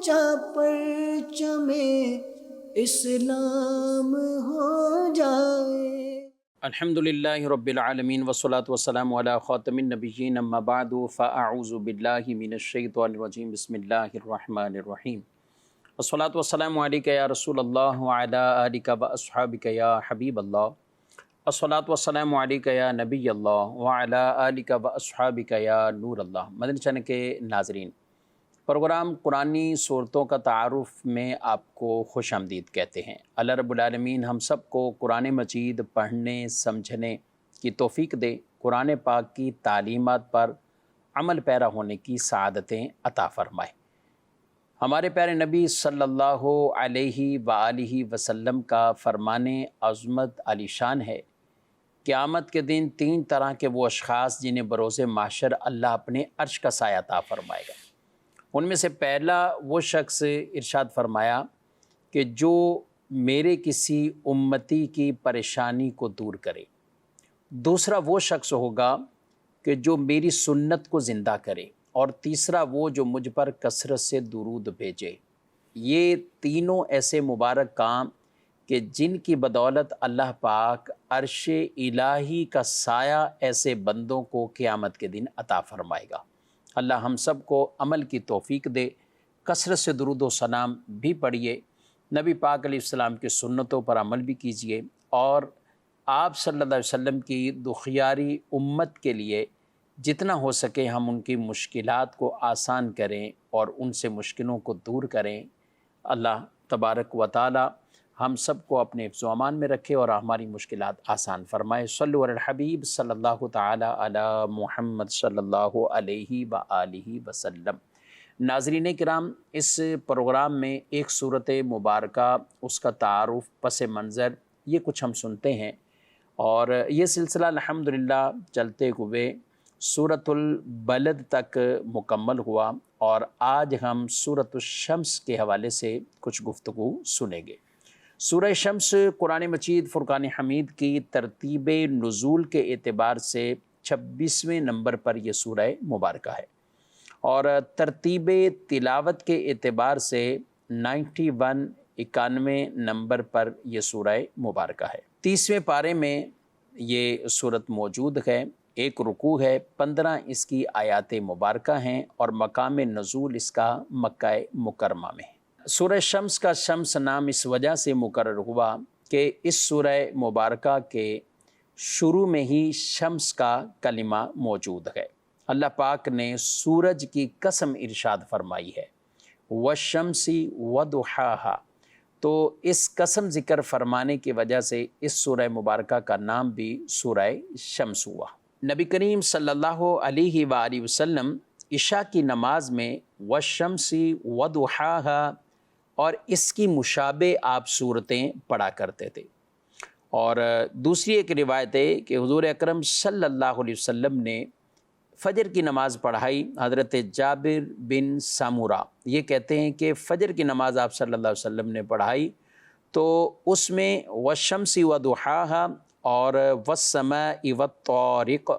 اونچا پرچم اسلام ہو جائے۔ الحمدللہ رب العالمین والصلاة والسلام علی خاتم النبیین اما بعد فاعوذ باللہ من الشیطان الرجیم بسم اللہ الرحمن الرحیم والصلاة والسلام علیک یا رسول اللہ وعلی آلک واصحابک یا حبیب اللہ والصلاة والسلام علیک یا نبی اللہ وعلی آلک واصحابک یا نور اللہ۔ مدنی چینل کے ناظرین، پروگرام قرآنی صورتوں کا تعارف میں آپ کو خوش آمدید کہتے ہیں۔ اللہ رب العالمین ہم سب کو قرآن مجید پڑھنے سمجھنے کی توفیق دے، قرآن پاک کی تعلیمات پر عمل پیرا ہونے کی سعادتیں عطا فرمائے۔ ہمارے پیارے نبی صلی اللہ علیہ وآلہ وسلم کا فرمان عظمت علی شان ہے، قیامت کے دن 3 طرح کے وہ اشخاص جنہیں بروز محشر اللہ اپنے عرش کا سایہ عطا فرمائے گا۔ ان میں سے پہلا وہ شخص ارشاد فرمایا کہ جو میرے کسی امتی کی پریشانی کو دور کرے۔ دوسرا وہ شخص ہوگا کہ جو میری سنت کو زندہ کرے، اور تیسرا وہ جو مجھ پر کثرت سے درود بھیجے۔ یہ تینوں ایسے مبارک کام کہ جن کی بدولت اللہ پاک عرش الہی کا سایہ ایسے بندوں کو قیامت کے دن عطا فرمائے گا۔ اللہ ہم سب کو عمل کی توفیق دے۔ کثرت سے درود و سلام بھی پڑھیے، نبی پاک علیہ السلام کی سنتوں پر عمل بھی کیجیے، اور آپ صلی اللہ علیہ وسلم کی دخیاری امت کے لیے جتنا ہو سکے ہم ان کی مشکلات کو آسان کریں اور ان سے مشکلوں کو دور کریں۔ اللہ تبارک و تعالی ہم سب کو اپنے حفظ و امان میں رکھے اور ہماری مشکلات آسان فرمائے۔ صلو علی الحبیب صلی اللہ تعالی علی محمد صلی اللہ علیہ وآلہ وسلم۔ ناظرین کرام، اس پروگرام میں ایک صورت مبارکہ، اس کا تعارف، پس منظر، یہ کچھ ہم سنتے ہیں، اور یہ سلسلہ الحمدللہ چلتے ہوئے سورۃ البلد تک مکمل ہوا، اور آج ہم سورۃ الشمس کے حوالے سے کچھ گفتگو سنیں گے۔ سورہ شمس قرآن مجید فرقان حمید کی ترتیب نزول کے اعتبار سے 26ویں نمبر پر یہ سورہ مبارکہ ہے، اور ترتیب تلاوت کے اعتبار سے 91 نمبر پر یہ سورہ مبارکہ ہے۔ 30ویں پارے میں یہ سورت موجود ہے، 1 رکوع ہے، 15 اس کی آیات مبارکہ ہیں، اور مقام نزول اس کا مکہ مکرمہ میں ہے۔ سورہ شمس کا شمس نام اس وجہ سے مقرر ہوا کہ اس سورہ مبارکہ کے شروع میں ہی شمس کا کلمہ موجود ہے۔ اللہ پاک نے سورج کی قسم ارشاد فرمائی ہے، وَالشَّمْسِ وَضُحَاهَا، تو اس قسم ذکر فرمانے کی وجہ سے اس سورہ مبارکہ کا نام بھی سورہ شمس ہوا۔ نبی کریم صلی اللہ علیہ وآلہ وسلم عشاء کی نماز میں وَالشَّمْسِ وَضُحَاهَا اور اس کی مشابہ آپ صورتیں پڑھا کرتے تھے، اور دوسری ایک روایت ہے کہ حضور اکرم صلی اللہ علیہ وسلم نے فجر کی نماز پڑھائی۔ حضرت جابر بن سمورہ یہ کہتے ہیں کہ فجر کی نماز آپ صلی اللہ علیہ وسلم نے پڑھائی، تو اس میں والشمس وضحاها اور والسماء والطارق،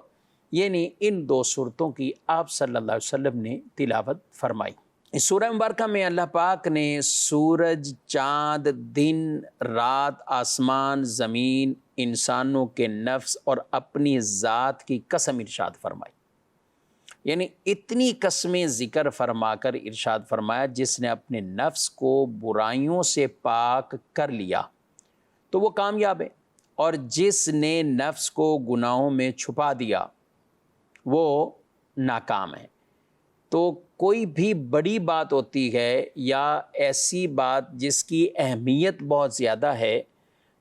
یعنی ان 2 صورتوں کی آپ صلی اللہ علیہ وسلم نے تلاوت فرمائی۔ اس سورہ مبارکہ میں اللہ پاک نے سورج، چاند، دن، رات، آسمان، زمین، انسانوں کے نفس اور اپنی ذات کی قسم ارشاد فرمائی، یعنی اتنی قسمیں ذکر فرما کر ارشاد فرمایا جس نے اپنے نفس کو برائیوں سے پاک کر لیا تو وہ کامیاب ہے، اور جس نے نفس کو گناہوں میں چھپا دیا وہ ناکام ہے۔ تو کوئی بھی بڑی بات ہوتی ہے یا ایسی بات جس کی اہمیت بہت زیادہ ہے،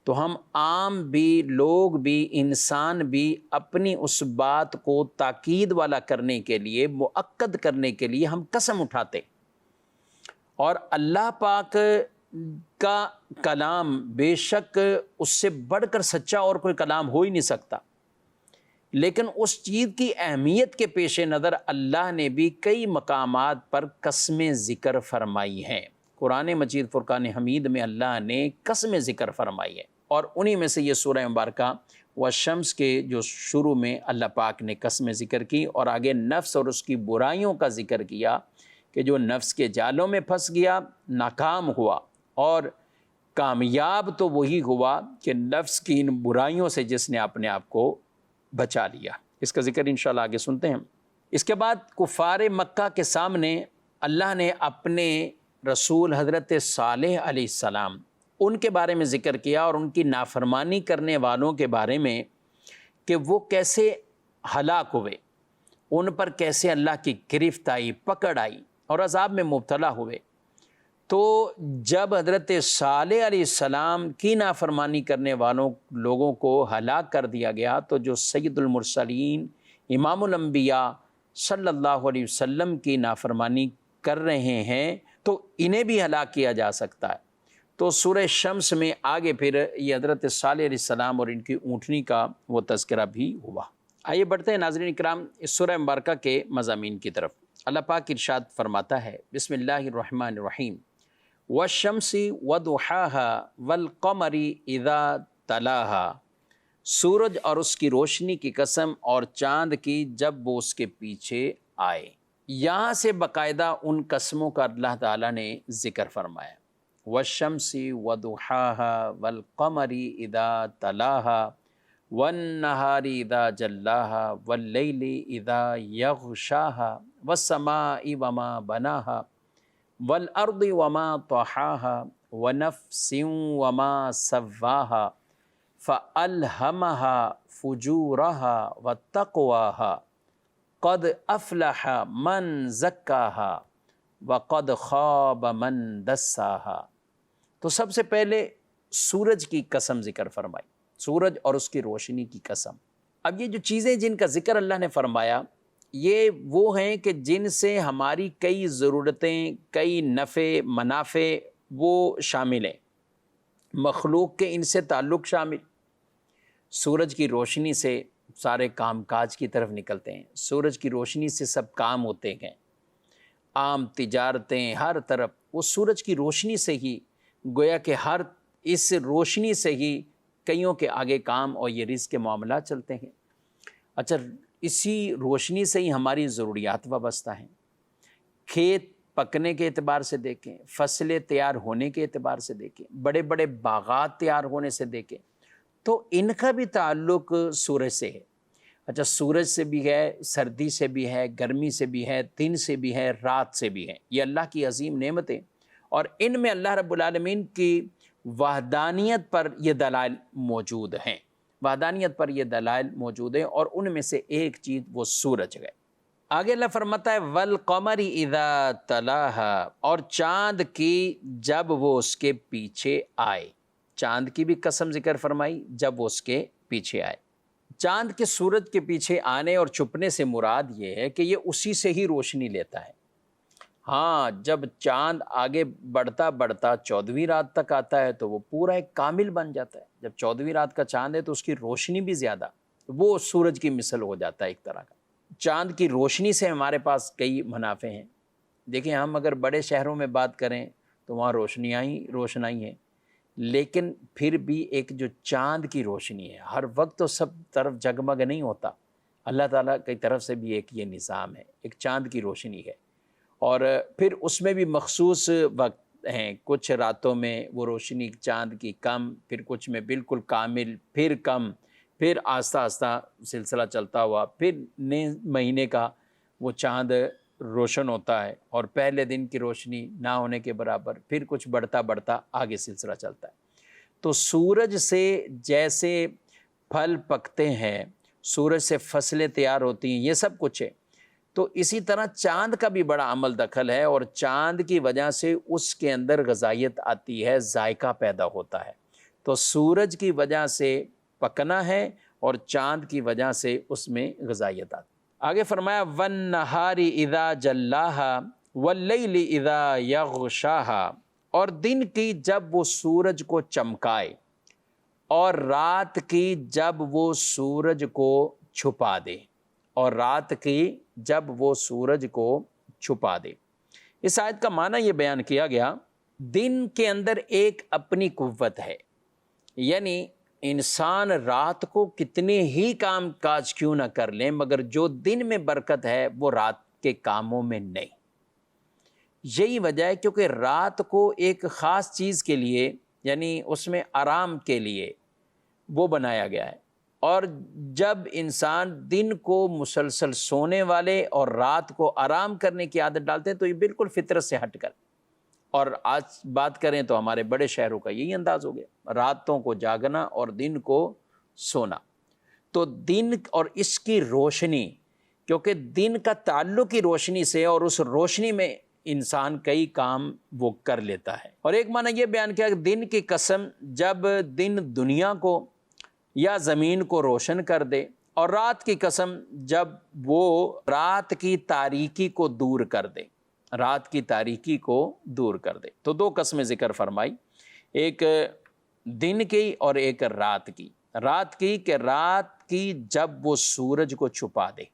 تو ہم عام بھی، لوگ بھی، انسان بھی اپنی اس بات کو تاکید والا کرنے کے لیے، مؤکد کرنے کے لیے ہم قسم اٹھاتے، اور اللہ پاک کا کلام بے شک اس سے بڑھ کر سچا اور کوئی کلام ہو ہی نہیں سکتا، لیکن اس چیز کی اہمیت کے پیش نظر اللہ نے بھی کئی مقامات پر قسمیں ذکر فرمائی ہیں۔ قرآن مجید فرقان حمید میں اللہ نے قسمیں ذکر فرمائی ہے، اور انہی میں سے یہ سورہ مبارکہ والشمس کے جو شروع میں اللہ پاک نے قسمیں ذکر کی، اور آگے نفس اور اس کی برائیوں کا ذکر کیا کہ جو نفس کے جالوں میں پھنس گیا ناکام ہوا، اور کامیاب تو وہی ہوا کہ نفس کی ان برائیوں سے جس نے اپنے آپ کو بچا لیا۔ اس کا ذکر انشاءاللہ آگے سنتے ہیں۔ اس کے بعد کفار مکہ کے سامنے اللہ نے اپنے رسول حضرت صالح علیہ السلام ان کے بارے میں ذکر کیا، اور ان کی نافرمانی کرنے والوں کے بارے میں کہ وہ کیسے ہلاک ہوئے، ان پر کیسے اللہ کی گرفت آئی، پکڑ آئی اور عذاب میں مبتلا ہوئے۔ تو جب حضرت صالح علیہ السلام کی نافرمانی کرنے والوں لوگوں کو ہلاک کر دیا گیا، تو جو سید المرسلین امام الانبیاء صلی اللہ علیہ وسلم کی نافرمانی کر رہے ہیں تو انہیں بھی ہلاک کیا جا سکتا ہے۔ تو سورہ شمس میں آگے پھر یہ حضرت صالح علیہ السلام اور ان کی اونٹنی کا وہ تذکرہ بھی ہوا۔ آئیے بڑھتے ہیں ناظرین اکرام اس سورہ مبارکہ کے مضامین کی طرف۔ اللہ پاک ارشاد فرماتا ہے، بسم اللہ الرحمن الرحیم، والشمس وضحاها والقمر اذا تلاها، سورج اور اس کی روشنی کی قسم اور چاند کی جب وہ اس کے پیچھے آئے۔ یہاں سے باقاعدہ ان قسموں کا اللہ تعالیٰ نے ذکر فرمایا، والشمس وضحاها والقمر اذا تلاها والنہار اذا جلاها واللیل اذا یغشاها والسماء وما بناها والارض وما طحاها ونفس وما سواها فألهمها فجورها وتقواها قد افلح من زکاها وقد خاب من دساها۔ تو سب سے پہلے سورج کی قسم ذکر فرمائی، سورج اور اس کی روشنی کی قسم۔ اب یہ جو چیزیں جن کا ذکر اللہ نے فرمایا یہ وہ ہیں کہ جن سے ہماری کئی ضرورتیں، کئی نفع منافع وہ شامل ہیں، مخلوق کے ان سے تعلق شامل۔ سورج کی روشنی سے سارے کام کاج کی طرف نکلتے ہیں، سورج کی روشنی سے سب کام ہوتے ہیں، عام تجارتیں ہر طرف وہ سورج کی روشنی سے ہی، گویا کہ ہر اس روشنی سے ہی کئیوں کے آگے کام اور یہ رزق کے معاملات چلتے ہیں۔ اچھا، اسی روشنی سے ہی ہماری ضروریات وابستہ ہیں۔ کھیت پکنے کے اعتبار سے دیکھیں، فصلیں تیار ہونے کے اعتبار سے دیکھیں، بڑے بڑے باغات تیار ہونے سے دیکھیں، تو ان کا بھی تعلق سورج سے ہے۔ اچھا، سورج سے بھی ہے، سردی سے بھی ہے، گرمی سے بھی ہے، دن سے بھی ہے، رات سے بھی ہے۔ یہ اللہ کی عظیم نعمتیں، اور ان میں اللہ رب العالمین کی وحدانیت پر یہ دلائل موجود ہیں، وحدانیت پر یہ دلائل موجود ہیں، اور ان میں سے ایک چیز وہ سورج ہے۔ آگے اللہ فرماتا ہے والقمر اذا تلاها، اور چاند کی جب وہ اس کے پیچھے آئے۔ چاند کی بھی قسم ذکر فرمائی جب وہ اس کے پیچھے آئے۔ چاند کے سورج کے پیچھے آنے اور چھپنے سے مراد یہ ہے کہ یہ اسی سے ہی روشنی لیتا ہے۔ ہاں، جب چاند آگے بڑھتا بڑھتا 14ویں رات تک آتا ہے تو وہ پورا ایک کامل بن جاتا ہے۔ جب 14ویں رات کا چاند ہے تو اس کی روشنی بھی زیادہ، وہ سورج کی مثل ہو جاتا ہے ایک طرح کا۔ چاند کی روشنی سے ہمارے پاس کئی منافع ہیں۔ دیکھیں، ہم اگر بڑے شہروں میں بات کریں تو وہاں روشنائی ہیں، لیکن پھر بھی ایک جو چاند کی روشنی ہے، ہر وقت تو سب طرف جگمگ نہیں ہوتا۔ اللہ تعالیٰ کی طرف سے بھی ایک یہ نظام ہے، ایک چاند کی روشنی ہے، اور پھر اس میں بھی مخصوص وقت ہیں۔ کچھ راتوں میں وہ روشنی چاند کی کم، پھر کچھ میں بالکل کامل، پھر کم، پھر آہستہ آہستہ سلسلہ چلتا ہوا، پھر نئے مہینے کا وہ چاند روشن ہوتا ہے، اور پہلے دن کی روشنی نہ ہونے کے برابر، پھر کچھ بڑھتا بڑھتا آگے سلسلہ چلتا ہے۔ تو سورج سے جیسے پھل پکتے ہیں، سورج سے فصلیں تیار ہوتی ہیں، یہ سب کچھ ہے، تو اسی طرح چاند کا بھی بڑا عمل دخل ہے، اور چاند کی وجہ سے اس کے اندر غذائیت آتی ہے، ذائقہ پیدا ہوتا ہے۔ تو سورج کی وجہ سے پکنا ہے اور چاند کی وجہ سے اس میں غذائیت آتی ہے۔ آگے فرمایا وَالنَّهَارِ إِذَا جَلَّاهَا وَاللَّيْلِ إِذَا يَغْشَاهَا، اور دن کی جب وہ سورج کو چمکائے، اور رات کی جب وہ سورج کو چھپا دے، اور رات کی جب وہ سورج کو چھپا دے۔ اس آیت کا معنی یہ بیان کیا گیا، دن کے اندر ایک اپنی قوت ہے، یعنی انسان رات کو کتنے ہی کام کاج کیوں نہ کر لیں، مگر جو دن میں برکت ہے وہ رات کے کاموں میں نہیں۔ یہی وجہ ہے کیونکہ رات کو ایک خاص چیز کے لیے، یعنی اس میں آرام کے لیے وہ بنایا گیا ہے، اور جب انسان دن کو مسلسل سونے والے اور رات کو آرام کرنے کی عادت ڈالتے ہیں تو یہ بالکل فطرت سے ہٹ کر، اور آج بات کریں تو ہمارے بڑے شہروں کا یہی انداز ہو گیا، راتوں کو جاگنا اور دن کو سونا۔ تو دن اور اس کی روشنی، کیونکہ دن کا تعلق ہی روشنی سے، اور اس روشنی میں انسان کئی کام وہ کر لیتا ہے۔ اور ایک معنی یہ بیان کیا کہ دن کی قسم، جب دن دنیا کو یا زمین کو روشن کر دے، اور رات کی قسم جب وہ رات کی تاریکی کو دور کر دے، رات کی تاریکی کو دور کر دے۔ تو دو قسمیں ذکر فرمائی، ایک دن کی اور ایک رات کی۔ رات کی کہ رات کی جب وہ سورج کو چھپا دے،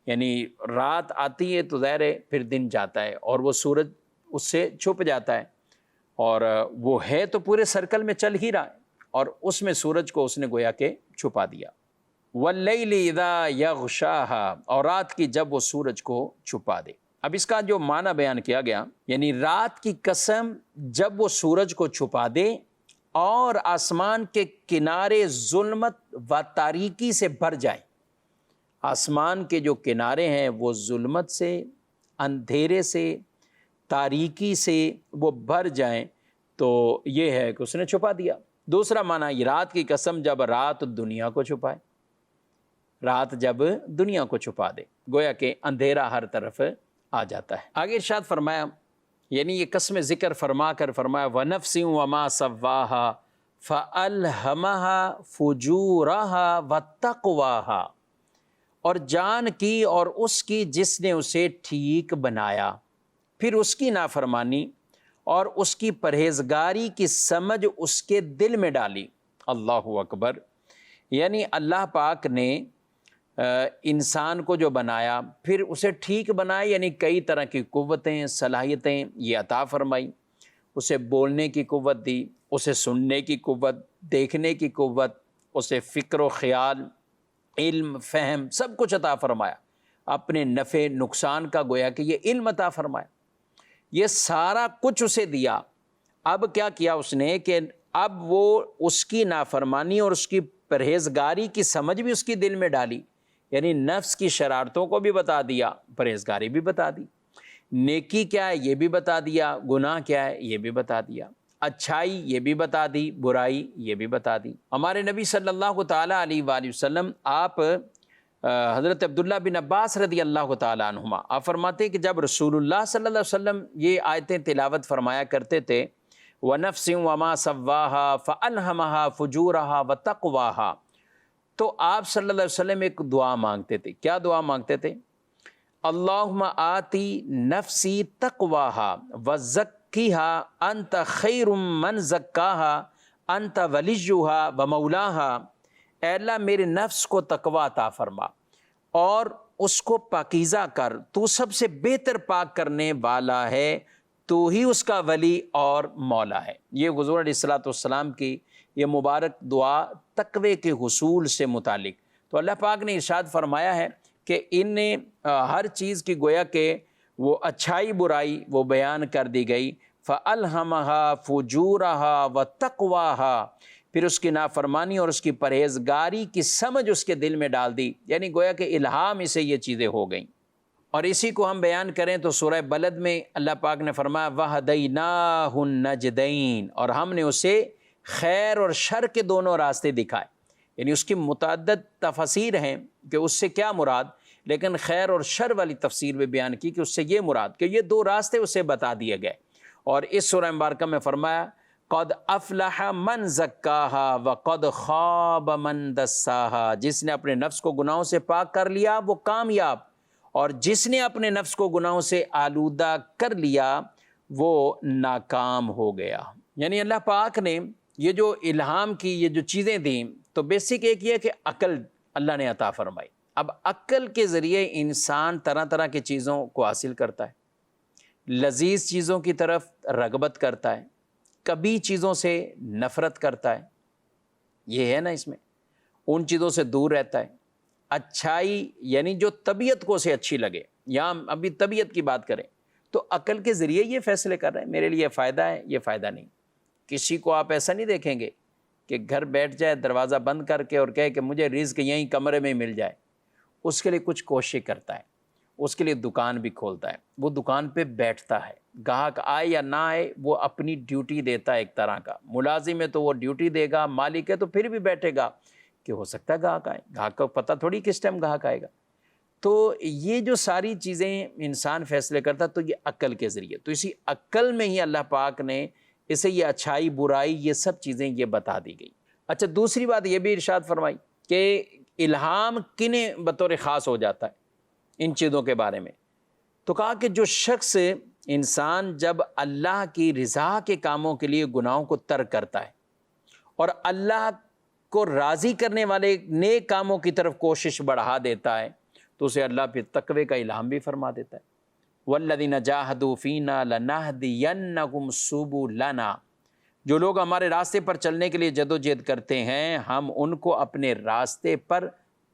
یعنی رات آتی ہے تو ظاہر ہے پھر دن جاتا ہے اور وہ سورج اس سے چھپ جاتا ہے، اور وہ ہے تو پورے سرکل میں چل ہی رہا ہے، اور اس میں سورج کو اس نے گویا کہ چھپا دیا۔ وَاللَّيْلِ إِذَا يَغْشَاهَا، اور رات کی جب وہ سورج کو چھپا دے۔ اب اس کا جو معنی بیان کیا گیا، یعنی رات کی قسم جب وہ سورج کو چھپا دے اور آسمان کے کنارے ظلمت و تاریکی سے بھر جائیں، آسمان کے جو کنارے ہیں وہ ظلمت سے، اندھیرے سے، تاریکی سے وہ بھر جائیں، تو یہ ہے کہ اس نے چھپا دیا۔ دوسرا معنی یہ رات کی قسم جب رات دنیا کو چھپائے، رات جب دنیا کو چھپا دے، گویا کہ اندھیرا ہر طرف آ جاتا ہے۔ آگے ارشاد فرمایا، یعنی یہ قسم ذکر فرما کر فرمایا وَنَفْسٍ وَمَا سَوَّاهَا فَأَلْهَمَهَا فُجُورَهَا وَتَقْوَاهَا، اور جان کی اور اس کی جس نے اسے ٹھیک بنایا، پھر اس کی نافرمانی اور اس کی پرہیزگاری کی سمجھ اس کے دل میں ڈالی۔ اللہ اکبر، یعنی اللہ پاک نے انسان کو جو بنایا پھر اسے ٹھیک بنایا، یعنی کئی طرح کی قوتیں، صلاحیتیں یہ عطا فرمائی، اسے بولنے کی قوت دی، اسے سننے کی قوت، دیکھنے کی قوت، اسے فکر و خیال، علم، فہم، سب کچھ عطا فرمایا، اپنے نفع نقصان کا گویا کہ یہ علم عطا فرمایا، یہ سارا کچھ اسے دیا۔ اب کیا کیا اس نے کہ اب وہ اس کی نافرمانی اور اس کی پرہیزگاری کی سمجھ بھی اس کی دل میں ڈالی، یعنی نفس کی شرارتوں کو بھی بتا دیا، پرہیزگاری بھی بتا دی، نیکی کیا ہے یہ بھی بتا دیا، گناہ کیا ہے یہ بھی بتا دیا، اچھائی یہ بھی بتا دی، برائی یہ بھی بتا دی۔ ہمارے نبی صلی اللہ تعالیٰ علیہ وآلہ وسلم، آپ حضرت عبداللہ بن عباس رضی اللہ تعالیٰ عنہما، آپ فرماتے ہیں کہ جب رسول اللہ صلی اللہ علیہ وسلم یہ آیتیں تلاوت فرمایا کرتے تھے، وَنَفْسٍ وَمَا سَوَّاهَا فَأَلْهَمَهَا فُجُورَهَا وَتَقْوَاهَا، تو آپ صلی اللہ علیہ وسلم ایک دعا مانگتے تھے۔ کیا دعا مانگتے تھے؟ اللہم آتی نفسی تقواها وزکیها انت خیر من زکاها انت ولیها ومولاها، اے اللہ میرے نفس کو تقوی عطا فرما اور اس کو پاکیزہ کر، تو سب سے بہتر پاک کرنے والا ہے، تو ہی اس کا ولی اور مولا ہے۔ یہ حضور علیہ السلام کی یہ مبارک دعا تقوی کے حصول سے متعلق، تو اللہ پاک نے ارشاد فرمایا ہے کہ ان نے ہر چیز کی گویا کہ وہ اچھائی برائی وہ بیان کر دی گئی، فَأَلْهَمَهَا فُجُورَهَا وَتَقْوَاهَا، پھر اس کی نافرمانی اور اس کی پرہیزگاری کی سمجھ اس کے دل میں ڈال دی، یعنی گویا کہ الہام اسے یہ چیزیں ہو گئیں۔ اور اسی کو ہم بیان کریں تو سورہ بلد میں اللہ پاک نے فرمایا وَهَدَيْنَاهُ النَّجْدَيْنِ، اور ہم نے اسے خیر اور شر کے دونوں راستے دکھائے، یعنی اس کی متعدد تفسیر ہیں کہ اس سے کیا مراد، لیکن خیر اور شر والی تفسیر میں بیان کی کہ اس سے یہ مراد کہ یہ دو راستے اسے بتا دیے گئے۔ اور اس سورہ مبارکہ میں فرمایا قد افلح من زکاها وقد خاب من دساها، جس نے اپنے نفس کو گناہوں سے پاک کر لیا وہ کامیاب، اور جس نے اپنے نفس کو گناہوں سے آلودہ کر لیا وہ ناکام ہو گیا۔ یعنی اللہ پاک نے یہ جو الہام کی یہ جو چیزیں دیں، تو بیسک ایک یہ کہ عقل اللہ نے عطا فرمائی۔ اب عقل کے ذریعے انسان طرح طرح کی چیزوں کو حاصل کرتا ہے، لذیذ چیزوں کی طرف رغبت کرتا ہے، کبھی چیزوں سے نفرت کرتا ہے، یہ ہے نا اس میں، ان چیزوں سے دور رہتا ہے۔ اچھائی یعنی جو طبیعت کو اسے اچھی لگے، یا ابھی طبیعت کی بات کریں تو عقل کے ذریعے یہ فیصلے کر رہے ہیں، میرے لیے فائدہ ہے، یہ فائدہ نہیں۔ کسی کو آپ ایسا نہیں دیکھیں گے کہ گھر بیٹھ جائے دروازہ بند کر کے اور کہے کہ مجھے رزق یہیں کمرے میں مل جائے۔ اس کے لیے کچھ کوشش کرتا ہے، اس کے لیے دکان بھی کھولتا ہے، وہ دکان پہ بیٹھتا ہے، گاہک آئے یا نہ آئے وہ اپنی ڈیوٹی دیتا ہے۔ ایک طرح کا ملازم ہے تو وہ ڈیوٹی دے گا، مالک ہے تو پھر بھی بیٹھے گا کہ ہو سکتا ہے گاہک آئے، گاہک کو پتہ تھوڑی کس ٹائم گاہک آئے گا۔ تو یہ جو ساری چیزیں انسان فیصلے کرتا تو یہ عقل کے ذریعے، تو اسی عقل میں ہی اللہ پاک نے اسے یہ اچھائی برائی یہ سب چیزیں یہ بتا دی گئی۔ اچھا، دوسری بات یہ بھی ارشاد فرمائی کہ الہام کنہیں بطور خاص ہو جاتا ہے ان چیزوں کے بارے میں، تو کہا کہ جو شخص انسان جب اللہ کی رضا کے کاموں کے لیے گناہوں کو ترک کرتا ہے اور اللہ کو راضی کرنے والے نیک کاموں کی طرف کوشش بڑھا دیتا ہے تو اسے اللہ پھر تقوی کا الہام بھی فرما دیتا ہے۔ وَالَّذِينَ جَاهَدُوا فِينَا لَنَهْدِيَنَّهُمْ سُبُلَنَا، جو لوگ ہمارے راستے پر چلنے کے لیے جدوجہد کرتے ہیں ہم ان کو اپنے راستے پر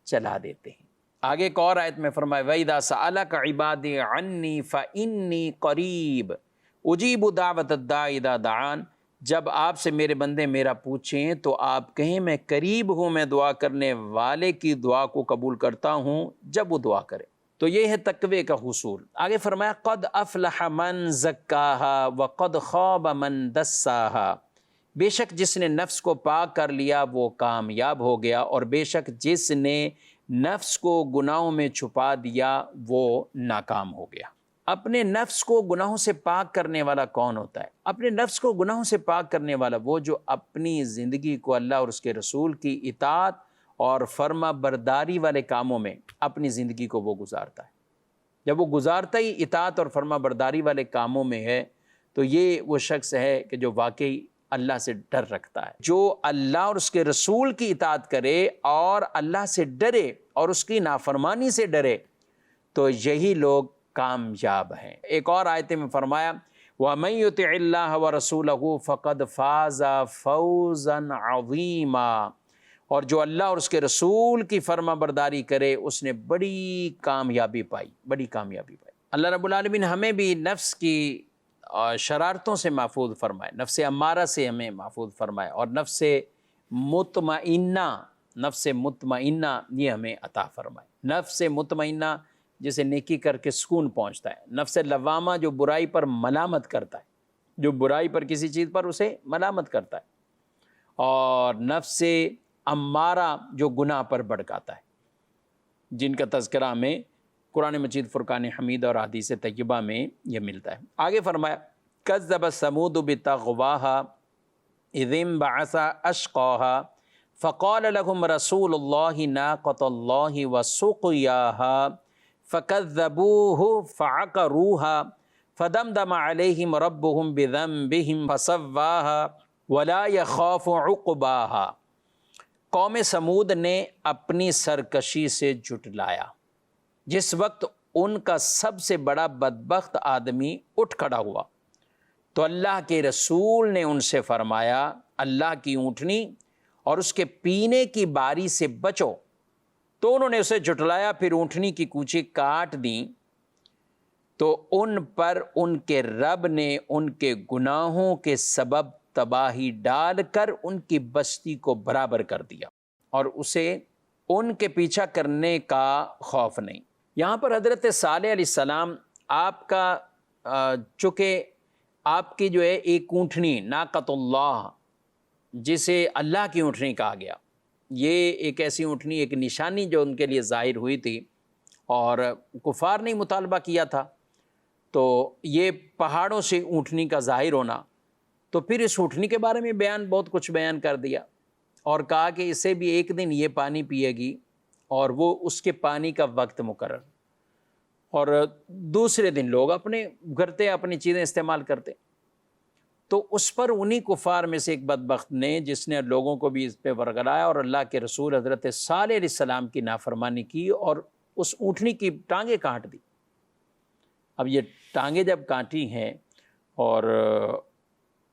چلا دیتے ہیں۔ آگے ایک اور آیت میں فرمایا وَإِذَا سَأَلَكَ عِبَادِي عَنِّي فَإِنِّي قَرِيبٌ أُجِيبُ دَعْوَةَ الدَّاعِ إِذَا دَعَانِ، جب آپ سے میرے بندے میرا پوچھیں تو آپ کہیں میں قریب ہوں، میں دعا کرنے والے کی دعا کو قبول کرتا ہوں جب وہ دعا کرے۔ تو یہ ہے تقوی کا حصول۔ آگے فرمایا قد افلح من زکاہا وقد خاب من دساہا، بے شک جس نے نفس کو پاک کر لیا وہ کامیاب ہو گیا، اور بے شک جس نے نفس کو گناہوں میں چھپا دیا وہ ناکام ہو گیا۔ اپنے نفس کو گناہوں سے پاک کرنے والا کون ہوتا ہے؟ اپنے نفس کو گناہوں سے پاک کرنے والا وہ جو اپنی زندگی کو اللہ اور اس کے رسول کی اطاعت اور فرما برداری والے کاموں میں اپنی زندگی کو وہ گزارتا ہے۔ جب وہ گزارتا ہی اطاعت اور فرما برداری والے کاموں میں ہے تو یہ وہ شخص ہے کہ جو واقعی اللہ سے ڈر رکھتا ہے۔ جو اللہ اور اس کے رسول کی اطاعت کرے اور اللہ سے ڈرے اور اس کی نافرمانی سے ڈرے تو یہی لوگ کامیاب ہیں۔ ایک اور آیت میں فرمایا وَمَن يُطِعِ اللَّهَ وَرَسُولَهُ فَقَدْ فَازَ فَوْزًا عَظِيمًا، اور جو اللہ اور اس کے رسول کی فرما برداری کرے اس نے بڑی کامیابی پائی، بڑی کامیابی پائی۔ اللہ رب العالمین ہمیں بھی نفس کی شرارتوں سے محفوظ فرمائے، نفس امارہ سے ہمیں محفوظ فرمائے، اور نفس مطمئنہ یہ ہمیں عطا فرمائے۔ نفس مطمئنہ جسے نیکی کر کے سکون پہنچتا ہے، نفس لوامہ جو برائی پر ملامت کرتا ہے، جو برائی پر کسی چیز پر اسے ملامت کرتا ہے، اور نفس امارہ جو گناہ پر بھڑکاتا ہے، جن کا تذکرہ ہمیں قرآن مجید فرقان حمید اور حدیث طیبہ میں یہ ملتا ہے۔ آگے فرمایا کذب ثمود بطغواها اذ انبعث اشقاها فقال لهم رسول الله ناقة الله وسقياها فكذبوه فعقروها فدمدم عليهم ربهم بذنبهم فسواها ولا يخاف عقباها۔ قوم سمود نے اپنی سرکشی سے جھٹلایا جس وقت ان کا سب سے بڑا بدبخت آدمی اٹھ کھڑا ہوا تو اللہ کے رسول نے ان سے فرمایا اللہ کی اونٹنی اور اس کے پینے کی باری سے بچو، تو انہوں نے اسے جھٹلایا، پھر اونٹنی کی کوچیں کاٹ دیں تو ان پر ان کے رب نے ان کے گناہوں کے سبب تباہی ڈال کر ان کی بستی کو برابر کر دیا اور اسے ان کے پیچھا کرنے کا خوف نہیں۔ یہاں پر حضرت صالح علیہ السلام آپ کا چونکہ آپ کی جو ہے ایک اونٹنی ناقۃ اللہ جسے اللہ کی اونٹنی کہا گیا، یہ ایک ایسی اونٹنی، ایک نشانی جو ان کے لیے ظاہر ہوئی تھی اور کفار نے مطالبہ کیا تھا، تو یہ پہاڑوں سے اونٹنی کا ظاہر ہونا، تو پھر اس اونٹنی کے بارے میں بہت کچھ بیان کر دیا اور کہا کہ اسے بھی ایک دن یہ پانی پیے گی اور وہ اس کے پانی کا وقت مقرر، اور دوسرے دن لوگ اپنے کرتے اپنی چیزیں استعمال کرتے، تو اس پر انہی کفار میں سے ایک بدبخت نے جس نے لوگوں کو بھی اس پہ ورگلایا اور اللہ کے رسول حضرت صالح علیہ السلام کی نافرمانی کی اور اس اونٹنی کی ٹانگیں کاٹ دی۔ اب یہ ٹانگیں جب کاٹی ہیں اور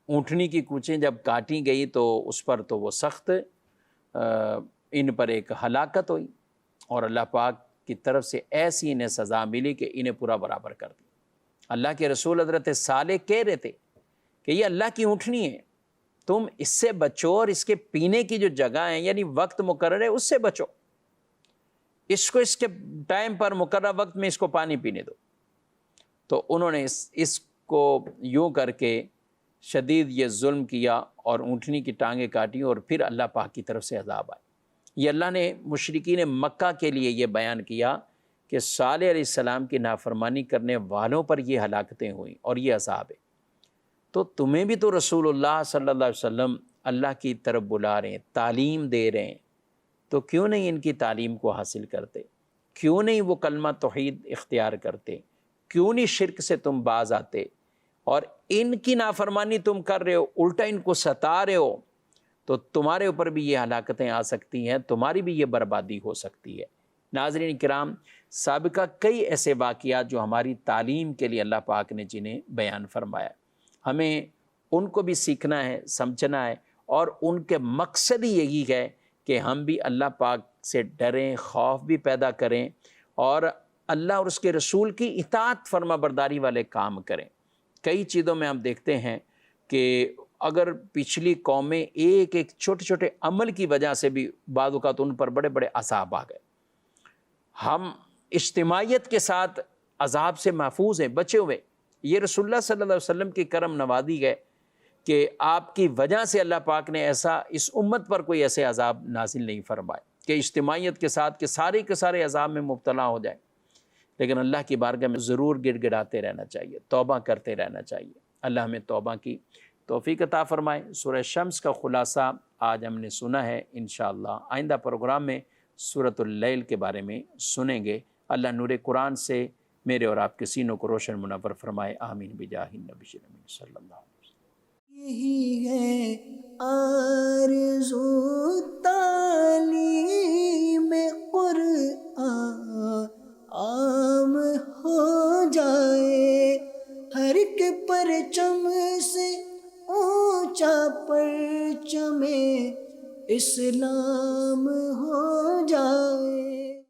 اونٹنی کی کوچیں جب کاٹی گئی تو اس پر تو وہ سخت ان پر ایک ہلاکت ہوئی اور اللہ پاک کی طرف سے ایسی انہیں سزا ملی کہ انہیں پورا برابر کر دی۔ اللہ کے رسول حضرت صالح کہہ رہے تھے کہ یہ اللہ کی اونٹنی ہے، تم اس سے بچو اور اس کے پینے کی جو جگہ ہے یعنی وقت مقرر ہے اس سے بچو، اس کو اس کے ٹائم پر مقررہ وقت میں اس کو پانی پینے دو۔ تو انہوں نے اس کو یوں کر کے شدید یہ ظلم کیا اور اونٹنی کی ٹانگیں کاٹی، اور پھر اللہ پاک کی طرف سے عذاب آئے۔ یہ اللہ نے مشرکین مکہ کے لیے یہ بیان کیا کہ صالح علیہ السلام کی نافرمانی کرنے والوں پر یہ ہلاکتیں ہوئیں اور یہ عذاب ہے۔ تو تمہیں بھی تو رسول اللہ صلی اللہ علیہ وسلم اللہ کی طرف بلا رہے ہیں، تعلیم دے رہے ہیں، تو کیوں نہیں ان کی تعلیم کو حاصل کرتے؟ کیوں نہیں وہ کلمہ توحید اختیار کرتے؟ کیوں نہیں شرک سے تم باز آتے؟ اور ان کی نافرمانی تم کر رہے ہو، الٹا ان کو ستا رہے ہو، تو تمہارے اوپر بھی یہ ہلاکتیں آ سکتی ہیں، تمہاری بھی یہ بربادی ہو سکتی ہے۔ ناظرین کرام، سابقہ کئی ایسے واقعات جو ہماری تعلیم کے لیے اللہ پاک نے جنہیں بیان فرمایا، ہمیں ان کو بھی سیکھنا ہے، سمجھنا ہے، اور ان کے مقصد ہی یہی ہے کہ ہم بھی اللہ پاک سے ڈریں، خوف بھی پیدا کریں، اور اللہ اور اس کے رسول کی اطاعت فرما برداری والے کام کریں۔ کئی چیزوں میں ہم دیکھتے ہیں کہ اگر پچھلی قومیں ایک ایک چھوٹے چھوٹے عمل کی وجہ سے بھی بعض اوقات ان پر بڑے بڑے عذاب آ گئے، ہم اجتماعیت کے ساتھ عذاب سے محفوظ ہیں، بچے ہوئے۔ یہ رسول اللہ صلی اللہ علیہ وسلم کی کرم نوازی ہے کہ آپ کی وجہ سے اللہ پاک نے ایسا اس امت پر کوئی ایسے عذاب نازل نہیں فرمائے کہ اجتماعیت کے ساتھ کہ سارے کے سارے عذاب میں مبتلا ہو جائیں۔ لیکن اللہ کی بارگاہ میں ضرور گڑ گڑاتے رہنا چاہیے، توبہ کرتے رہنا چاہیے۔ اللہ ہمیں توبہ کی توفیق عطا فرمائے۔ سورہ شمس کا خلاصہ آج ہم نے سنا ہے، انشاءاللہ آئندہ پروگرام میں سورۃ اللیل کے بارے میں سنیں گے۔ اللہ نور قرآن سے میرے اور آپ کے سینوں کو روشن منور فرمائے، آمین بجاہ النبی صلی اللہ علیہ وسلم۔ یہی ہے آرزو تعلیم قرآن عام ہو جائے، ہر ایک پرچم سے اونچا پرچم اسلام ہو جائے۔